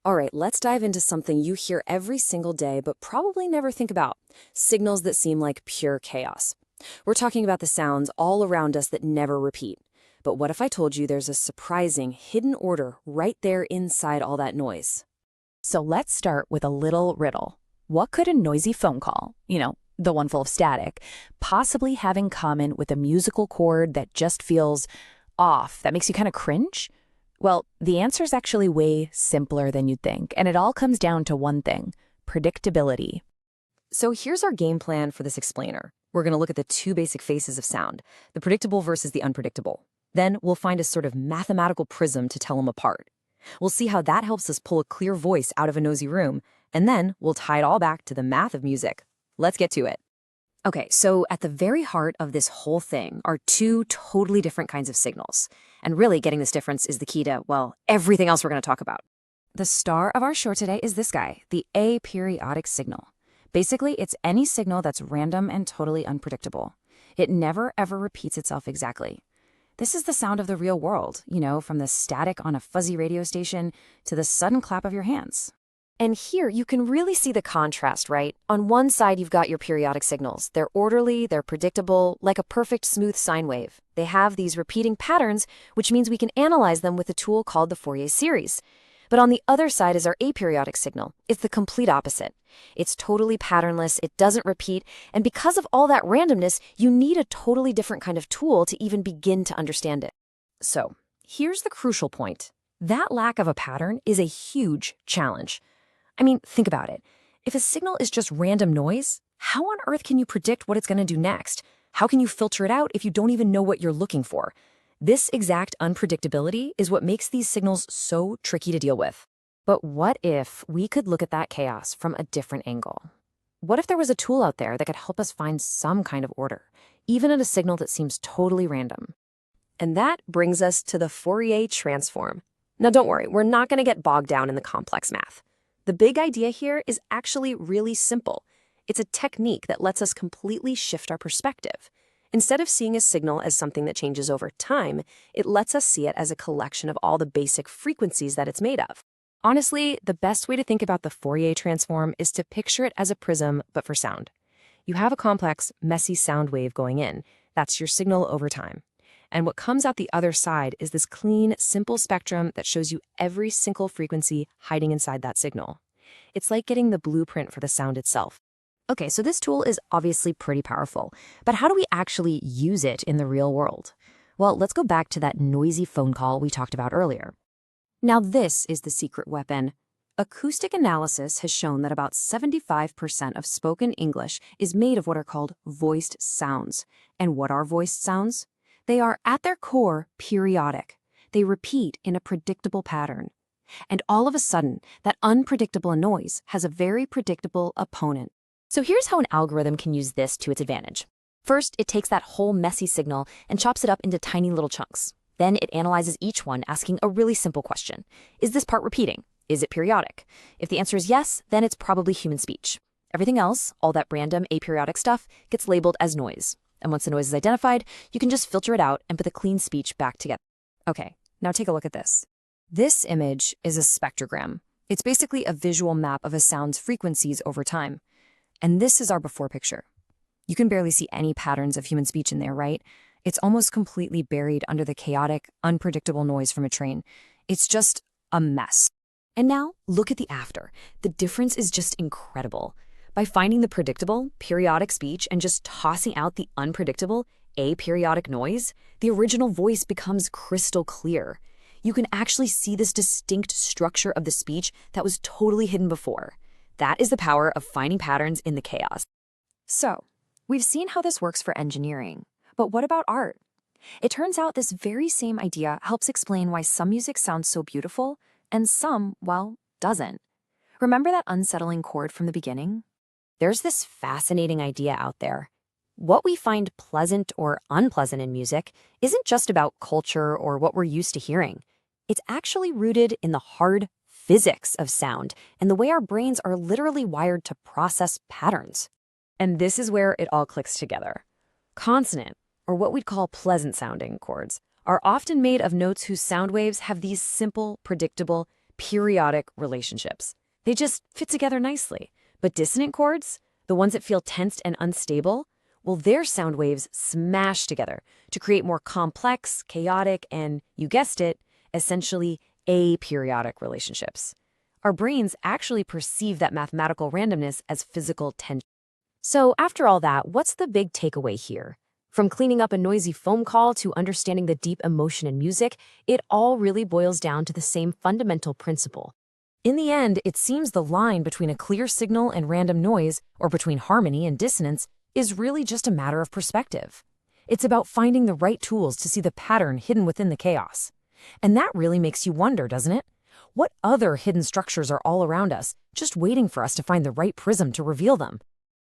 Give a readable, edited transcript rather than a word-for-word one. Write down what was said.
All right, let's dive into something you hear every single day but probably never think about: signals that seem like pure chaos. We're talking about the sounds all around us that never repeat. But what if I told you there's a surprising hidden order right there inside all that noise? So let's start with a little riddle. What could a noisy phone call, the one full of static, possibly have in common with a musical chord that just feels off, that makes you kind of cringe? Well, the answer is actually way simpler than you'd think, and it all comes down to one thing: predictability. So here's our game plan for this explainer. We're going to look at the two basic faces of sound, the predictable versus the unpredictable. Then we'll find a sort of mathematical prism to tell them apart. We'll see how that helps us pull a clear voice out of a noisy room, and then we'll tie it all back to the math of music. Let's get to it. Okay, so at the very heart of this whole thing are two totally different kinds of signals. And really, getting this difference is the key to, well, everything else we're going to talk about. The star of our show today is this guy, the aperiodic signal. Basically, it's any signal that's random and totally unpredictable. It never, ever repeats itself exactly. This is the sound of the real world, from the static on a fuzzy radio station to the sudden clap of your hands. And here you can really see the contrast, right? On one side, you've got your periodic signals. They're orderly, they're predictable, like a perfect smooth sine wave. They have these repeating patterns, which means we can analyze them with a tool called the Fourier series. But on the other side is our aperiodic signal. It's the complete opposite. It's totally patternless, it doesn't repeat, and because of all that randomness, you need a totally different kind of tool to even begin to understand it. So, here's the crucial point. That lack of a pattern is a huge challenge. I mean, think about it. If a signal is just random noise, how on earth can you predict what it's going to do next? How can you filter it out if you don't even know what you're looking for? This exact unpredictability is what makes these signals so tricky to deal with. But what if we could look at that chaos from a different angle? What if there was a tool out there that could help us find some kind of order, even in a signal that seems totally random? And that brings us to the Fourier transform. Now don't worry, we're not going to get bogged down in the complex math. The big idea here is actually really simple. It's a technique that lets us completely shift our perspective. Instead of seeing a signal as something that changes over time, it lets us see it as a collection of all the basic frequencies that it's made of. Honestly, the best way to think about the Fourier transform is to picture it as a prism, but for sound. You have a complex, messy sound wave going in. That's your signal over time. And what comes out the other side is this clean, simple spectrum that shows you every single frequency hiding inside that signal. It's like getting the blueprint for the sound itself. Okay, so this tool is obviously pretty powerful, but how do we actually use it in the real world? Well, let's go back to that noisy phone call we talked about earlier. Now this is the secret weapon. Acoustic analysis has shown that about 75% of spoken English is made of what are called voiced sounds. And what are voiced sounds? They are, at their core, periodic. They repeat in a predictable pattern. And all of a sudden, that unpredictable noise has a very predictable opponent. So here's how an algorithm can use this to its advantage. First, it takes that whole messy signal and chops it up into tiny little chunks. Then it analyzes each one, asking a really simple question. Is this part repeating? Is it periodic? If the answer is yes, then it's probably human speech. Everything else, all that random aperiodic stuff, gets labeled as noise. And once the noise is identified, you can just filter it out and put the clean speech back together. Okay, now take a look at this. This image is a spectrogram. It's basically a visual map of a sound's frequencies over time. And this is our before picture. You can barely see any patterns of human speech in there, right? It's almost completely buried under the chaotic, unpredictable noise from a train. It's just a mess. And now, look at the after. The difference is just incredible. By finding the predictable, periodic speech and just tossing out the unpredictable, aperiodic noise, the original voice becomes crystal clear. You can actually see this distinct structure of the speech that was totally hidden before. That is the power of finding patterns in the chaos. So, we've seen how this works for engineering. But what about art? It turns out this very same idea helps explain why some music sounds so beautiful and some, well, doesn't. Remember that unsettling chord from the beginning? There's this fascinating idea out there. What we find pleasant or unpleasant in music isn't just about culture or what we're used to hearing. It's actually rooted in the hard physics of sound and the way our brains are literally wired to process patterns. And this is where it all clicks together. Consonant, or what we'd call pleasant-sounding chords, are often made of notes whose sound waves have these simple, predictable, periodic relationships. They just fit together nicely. But dissonant chords, the ones that feel tensed and unstable, well, their sound waves smash together to create more complex, chaotic, and, you guessed it, essentially aperiodic relationships. Our brains actually perceive that mathematical randomness as physical tension. So after all that, what's the big takeaway here? From cleaning up a noisy phone call to understanding the deep emotion in music, it all really boils down to the same fundamental principle. In the end, it seems the line between a clear signal and random noise, or between harmony and dissonance, is really just a matter of perspective. It's about finding the right tools to see the pattern hidden within the chaos. And that really makes you wonder, doesn't it? What other hidden structures are all around us, just waiting for us to find the right prism to reveal them?